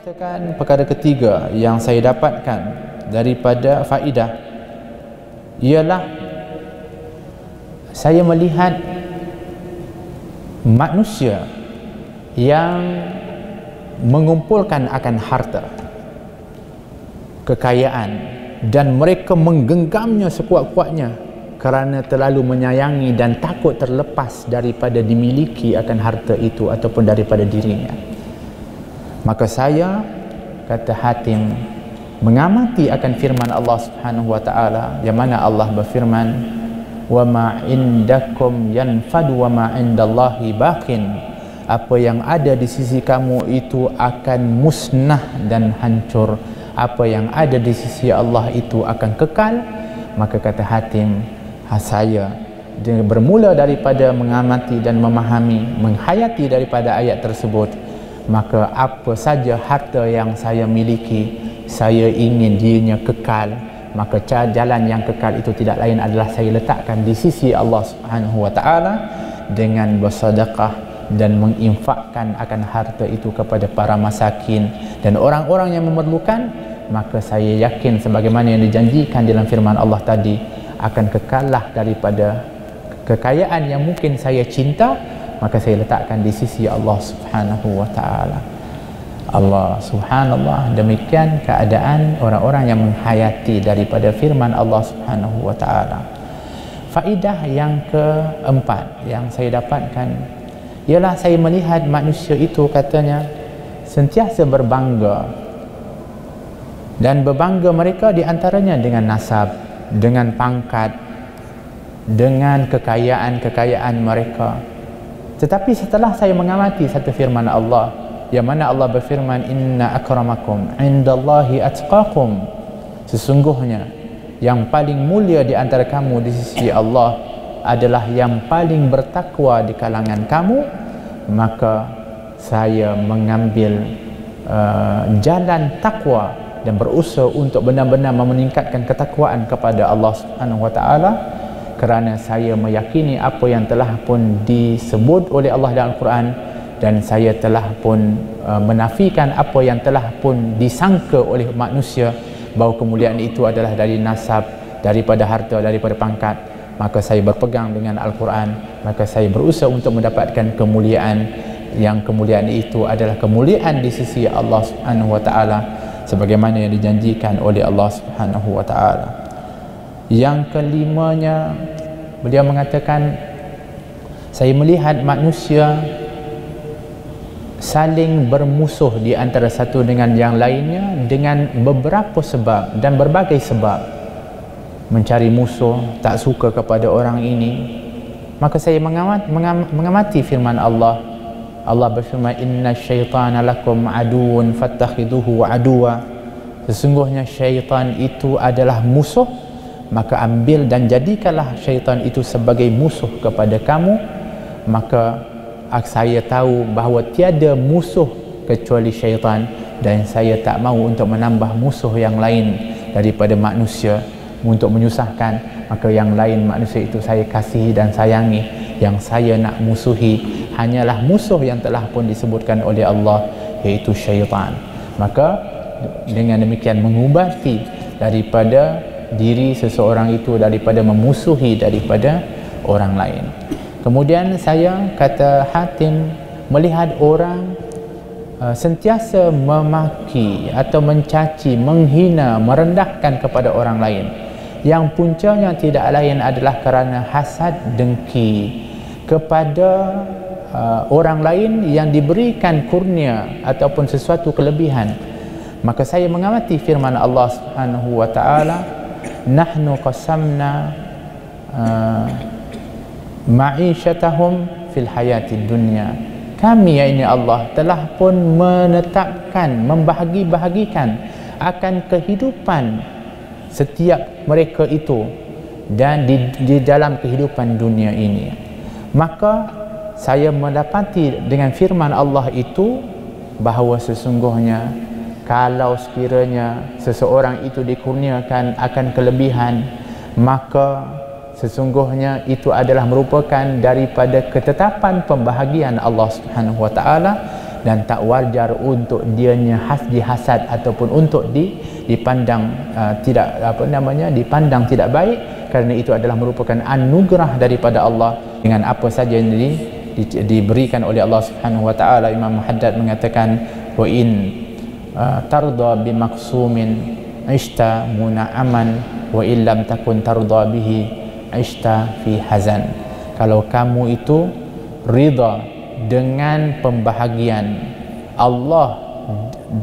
mengatakan perkara ketiga yang saya dapatkan daripada faedah ialah saya melihat manusia yang mengumpulkan akan harta, kekayaan, dan mereka menggenggamnya sekuat-kuatnya kerana terlalu menyayangi dan takut terlepas daripada dimiliki akan harta itu ataupun daripada dirinya. Maka saya, kata Hatim, mengamati akan firman Allah Subhanahu wa taala yang mana Allah berfirman, wa ma indakum yanfadu wa ma indallahi baqin. Apa yang ada di sisi kamu itu akan musnah dan hancur, apa yang ada di sisi Allah itu akan kekal. Maka kata Hatim, saya bermula daripada mengamati dan memahami, menghayati daripada ayat tersebut, maka apa saja harta yang saya miliki, saya ingin dianya kekal. Maka jalan yang kekal itu tidak lain adalah saya letakkan di sisi Allah Subhanahu wa taala dengan bersedekah dan menginfakkan akan harta itu kepada para masakin dan orang-orang yang memerlukan. Maka saya yakin sebagaimana yang dijanjikan dalam firman Allah tadi, akan kekallah daripada kekayaan yang mungkin saya cinta, maka saya letakkan di sisi Allah Subhanahu wa taala. Allah subhanallah, demikian keadaan orang-orang yang menghayati daripada firman Allah Subhanahu wa taala. Faedah yang keempat yang saya dapatkan ialah saya melihat manusia itu katanya sentiasa berbangga, dan berbangga mereka diantaranya dengan nasab, dengan pangkat, dengan kekayaan-kekayaan mereka. Tetapi setelah saya mengamati satu firman Allah yang mana Allah berfirman, inna akramakum indallahi atqakum, sesungguhnya yang paling mulia di antara kamu di sisi Allah adalah yang paling bertakwa di kalangan kamu. Maka saya mengambil jalan takwa dan berusaha untuk benar-benar meningkatkan ketakwaan kepada Allah Subhanahu wa taala, kerana saya meyakini apa yang telah pun disebut oleh Allah dalam Al-Quran, dan saya telah pun menafikan apa yang telah pun disangka oleh manusia bahawa kemuliaan itu adalah dari nasab, daripada harta, daripada pangkat. Maka saya berpegang dengan Al-Quran, maka saya berusaha untuk mendapatkan kemuliaan, yang kemuliaan itu adalah kemuliaan di sisi Allah Subhanahu wa taala sebagaimana yang dijanjikan oleh Allah Subhanahu wa taala. Yang kelimanya, beliau mengatakan, saya melihat manusia saling bermusuh di antara satu dengan yang lainnya dengan beberapa sebab dan berbagai sebab. Mencari musuh, tak suka kepada orang ini. Maka saya mengamati firman Allah. Allah berfirman, inna syaitana lakum aduun fattakhiduhu aduwa. Sesungguhnya syaitan itu adalah musuh, maka ambil dan jadikanlah syaitan itu sebagai musuh kepada kamu. Maka saya tahu bahawa tiada musuh kecuali syaitan, dan saya tak mahu untuk menambah musuh yang lain daripada manusia untuk menyusahkan. Maka yang lain manusia itu saya kasihi dan sayangi. Yang saya nak musuhi hanyalah musuh yang telah pun disebutkan oleh Allah, iaitu syaitan. Maka dengan demikian mengubati daripada diri seseorang itu daripada memusuhi daripada orang lain. Kemudian saya, kata Hatim, melihat orang sentiasa memaki atau mencaci, menghina, merendahkan kepada orang lain, yang puncanya tidak lain adalah kerana hasad, dengki kepada orang lain yang diberikan kurnia ataupun sesuatu kelebihan. Maka saya mengamati firman Allah Subhanahu wa taala, nahnu qasamna ma'isyatahum fil hayatid dunya. Kami, yakni Allah, telah pun menetapkan, membahagi-bahagikan akan kehidupan setiap mereka itu dan di dalam kehidupan dunia ini. Maka saya mendapati dengan firman Allah itu bahawa sesungguhnya kalau sekiranya seseorang itu dikurniakan akan kelebihan, maka sesungguhnya itu adalah merupakan daripada ketetapan pembahagian Allah Subhanahu wa taala, dan tak wajar untuk dianya dihasad ataupun untuk dipandang dipandang tidak baik, kerana itu adalah merupakan anugerah daripada Allah dengan apa saja yang diberikan oleh Allah Subhanahu wa taala. Imam Muhaddad mengatakan, wa in tarda bimaksumin ishta muna'aman wa illam takun tarda bihi ishta fi hazan. Kalau kamu itu ridha dengan pembahagian Allah,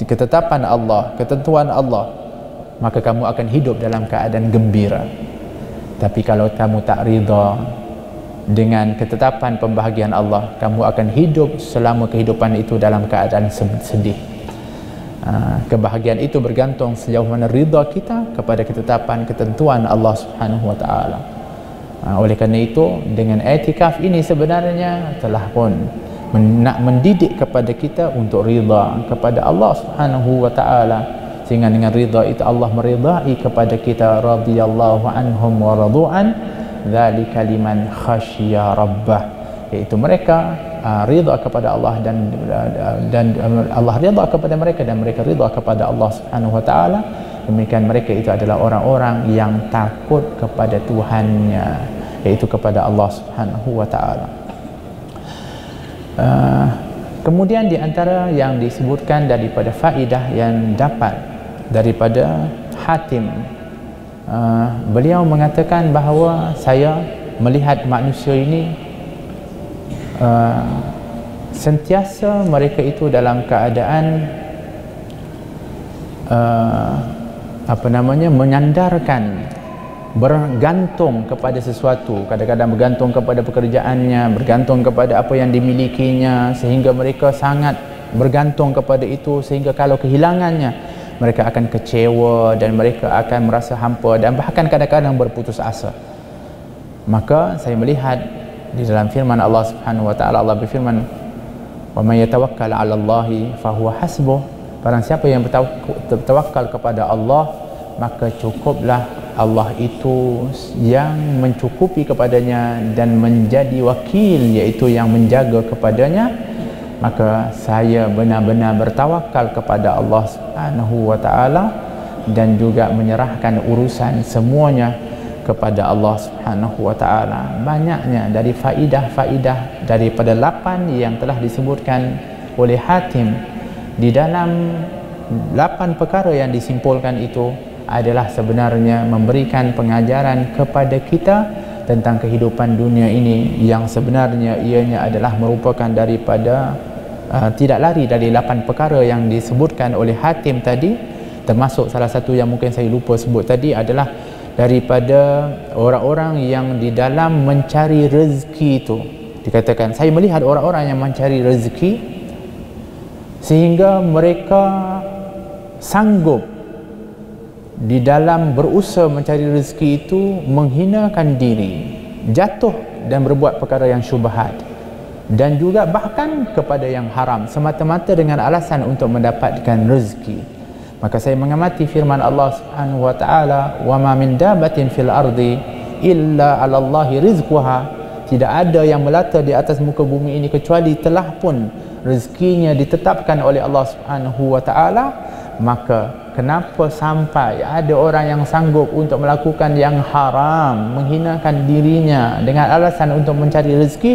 ketetapan Allah, ketentuan Allah, maka kamu akan hidup dalam keadaan gembira. Tapi kalau kamu tak ridha dengan ketetapan pembahagian Allah, kamu akan hidup selama kehidupan itu dalam keadaan sedih. Kebahagiaan itu bergantung sejauh mana ridha kita kepada ketetapan ketentuan Allah Subhanahu wa taala. Oleh kerana itu, dengan i'tikaf ini sebenarnya telah pun nak mendidik kepada kita untuk ridha kepada Allah Subhanahu wa taala, sehingga dengan ridha itu Allah meridai kepada kita, radhiyallahu anhum wa radu'an dzalika liman khasyiya rabbah, iaitu mereka ridha kepada Allah dan Allah ridha kepada mereka dan mereka ridha kepada Allah Subhanahu wa taala. Demikian mereka itu adalah orang-orang yang takut kepada Tuhannya, iaitu kepada Allah Subhanahu wa taala. Kemudian di antara yang disebutkan daripada faedah yang dapat daripada Hatim, beliau mengatakan bahawa saya melihat manusia ini sentiasa mereka itu dalam keadaan menyandarkan, bergantung kepada sesuatu. Kadang-kadang bergantung kepada pekerjaannya, bergantung kepada apa yang dimilikinya, sehingga mereka sangat bergantung kepada itu, sehingga kalau kehilangannya mereka akan kecewa dan mereka akan merasa hampa dan bahkan kadang-kadang berputus asa. Maka saya melihat di dalam firman Allah Subhanahu wa taala, Allah berfirman, wa may yatawakkal 'ala Allahi fahuwa hasbuh. Barang siapa yang bertawakal kepada Allah, maka cukuplah Allah itu yang mencukupi kepadanya dan menjadi wakil, iaitu yang menjaga kepadanya. Maka saya benar-benar bertawakal kepada Allah Subhanahu wa taala dan juga menyerahkan urusan semuanya kepada Allah Subhanahu wa taala. Banyaknya dari faedah-faedah daripada 8 yang telah disebutkan oleh Hatim. Di dalam 8 perkara yang disimpulkan itu adalah sebenarnya memberikan pengajaran kepada kita tentang kehidupan dunia ini, yang sebenarnya ianya adalah merupakan daripada tidak lari dari 8 perkara yang disebutkan oleh Hatim tadi. Termasuk salah satu yang mungkin saya lupa sebut tadi adalah daripada orang-orang yang di dalam mencari rezeki itu. Dikatakan, saya melihat orang-orang yang mencari rezeki sehingga mereka sanggup di dalam berusaha mencari rezeki itu menghinakan diri, jatuh dan berbuat perkara yang syubhat, dan juga bahkan kepada yang haram, semata-mata dengan alasan untuk mendapatkan rezeki. Maka saya mengamati firman Allah Subhanahu wa taala, wa ma min dabatin fil ardi illa 'ala Allahi rizquha. Tidak ada yang melata di atas muka bumi ini kecuali telah pun rezekinya ditetapkan oleh Allah Subhanahu wa taala. Maka kenapa sampai ada orang yang sanggup untuk melakukan yang haram, menghinakan dirinya dengan alasan untuk mencari rezeki,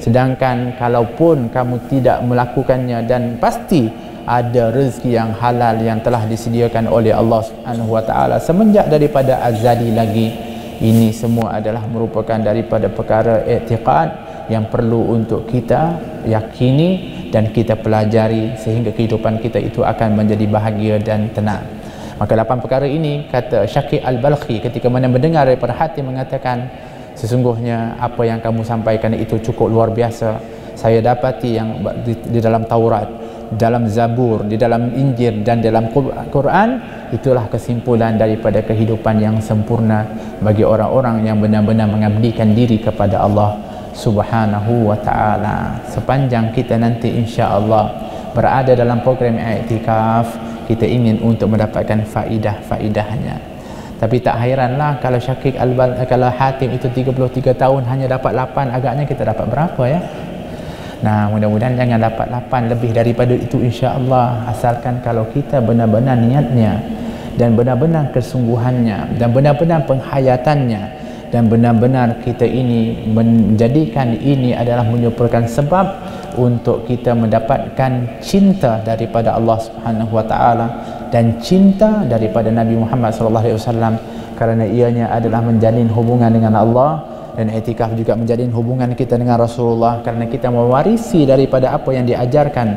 sedangkan kalaupun kamu tidak melakukannya dan pasti ada rezeki yang halal yang telah disediakan oleh Allah Subhanahu wa taala semenjak daripada azali lagi. Ini semua adalah merupakan daripada perkara i'tiqad yang perlu untuk kita yakini dan kita pelajari, sehingga kehidupan kita itu akan menjadi bahagia dan tenang. Maka 8 perkara ini, kata Syakir Al-Balkhi ketika mana mendengar daripada Hatim, mengatakan, sesungguhnya apa yang kamu sampaikan itu cukup luar biasa. Saya dapati yang di dalam Taurat, dalam Zabur, di dalam Injil dan dalam Quran, itulah kesimpulan daripada kehidupan yang sempurna bagi orang-orang yang benar-benar mengabdikan diri kepada Allah Subhanahu wa ta'ala. Sepanjang kita nanti insya-Allah berada dalam program i'tikaf, kita ingin untuk mendapatkan faedah-faedahnya. Tapi tak hairanlah kalau kalau Hatim itu 33 tahun hanya dapat 8, agaknya kita dapat berapa ya? Nah, mudah-mudahan jangan dapat 8, lebih daripada itu insya-Allah, asalkan kalau kita benar-benar niatnya dan benar-benar kesungguhannya dan benar-benar penghayatannya dan benar-benar kita ini menjadikan ini adalah merupakan sebab untuk kita mendapatkan cinta daripada Allah Subhanahu wa taala dan cinta daripada Nabi Muhammad sallallahu alaihi wasallam, kerana ianya adalah menjalin hubungan dengan Allah, dan i'tikaf juga menjalin hubungan kita dengan Rasulullah, kerana kita mewarisi daripada apa yang diajarkan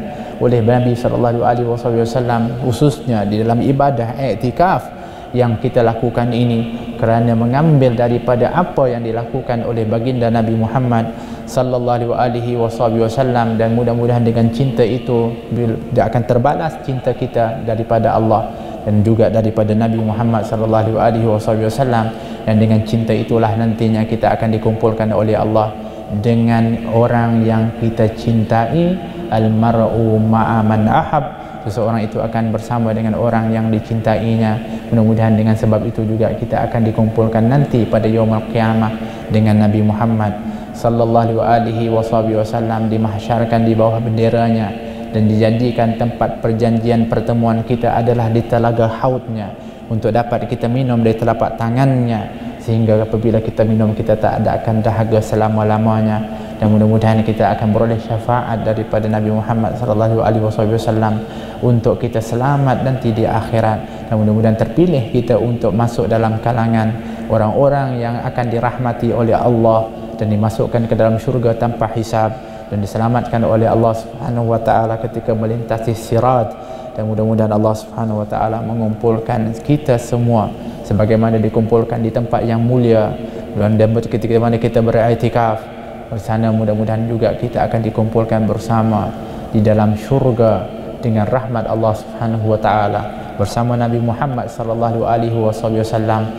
oleh Nabi sallallahu alaihi wasallam, khususnya di dalam ibadah i'tikaf yang kita lakukan ini, kerana mengambil daripada apa yang dilakukan oleh baginda Nabi Muhammad sallallahu alaihi wasallam, dan mudah-mudahan dengan cinta itu dia akan terbalas cinta kita daripada Allah dan juga daripada Nabi Muhammad sallallahu alaihi wasallam, dan dengan cinta itulah nantinya kita akan dikumpulkan oleh Allah dengan orang yang kita cintai. Al-mar'u ma'a man ahab, seseorang itu akan bersama dengan orang yang dicintainya. Mudah-mudahan dengan sebab itu juga kita akan dikumpulkan nanti pada yaumul qiyamah dengan Nabi Muhammad sallallahu alaihi wasallam, dimahsyarkan di bawah benderanya dan dijadikan tempat perjanjian pertemuan kita adalah di telaga haudnya, untuk dapat kita minum dari telapak tangannya, sehingga apabila kita minum kita tak ada akan dahaga selama-lamanya, dan mudah-mudahan kita akan beroleh syafaat daripada Nabi Muhammad sallallahu alaihi wasallam untuk kita selamat nanti di akhirat, dan mudah-mudahan terpilih kita untuk masuk dalam kalangan orang-orang yang akan dirahmati oleh Allah dan dimasukkan ke dalam syurga tanpa hisab, dan diselamatkan oleh Allah Subhanahu wa taala ketika melintasi sirat. Dan mudah-mudahan Allah Subhanahu wa taala mengumpulkan kita semua sebagaimana dikumpulkan di tempat yang mulia, dan ketika mana kita beriktikaf bersama, mudah-mudahan juga kita akan dikumpulkan bersama di dalam syurga dengan rahmat Allah Subhanahu wa taala bersama Nabi Muhammad sallallahu alaihi wasallam,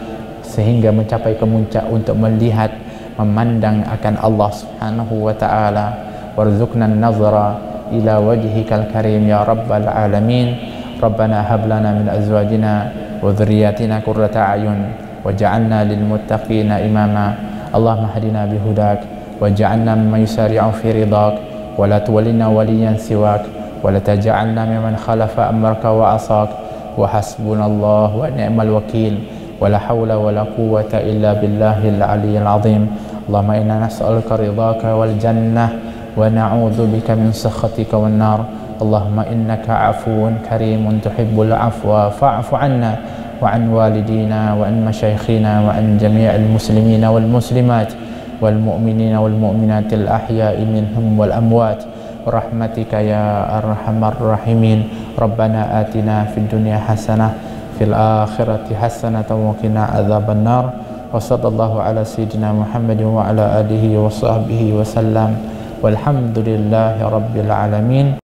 sehingga mencapai kemuncak untuk melihat, memandang akan Allah Subhanahu wa taala. Warzuqna an-nazara ila wajhikal karim ya rabbal alamin. Rabbana hab lana min azwajina wa dhurriyyatina qurrata a'yun waj'alna lil muttaqina imama. Allahumma hadina bihudak waj'alna mimman yusari'u fi ridak wa la tuwallina waliyan siwak wa la taj'alna mimman khalafa amraka wa asak. Wa hasbunallahu wa ni'mal wakil wa la hawla wa la quwwata illa billahil aliyyil azim. Allahumma inna nas'aluka ridhaka wal jannah wa na'udzu bika min sakhatika wan nar. Allahumma innaka 'afuwun karimun tuhibbul 'afwa fa'fu 'anna wa 'an walidina wa 'an masyayikhina wa 'an jami'il muslimina wal muslimat wal mu'minina wal mu'minatil ahya'i minhum wal amwat rahmatika ya arhamar rahimin. Rabbana atina fid dunya hasanah fil akhirati hasanatan wa qina adzaban nar. Wa sallallahu ala sayyidina Muhammadin wa ala alihi wa sahbihi wa sallam. Walhamdulillahi rabbil alamin.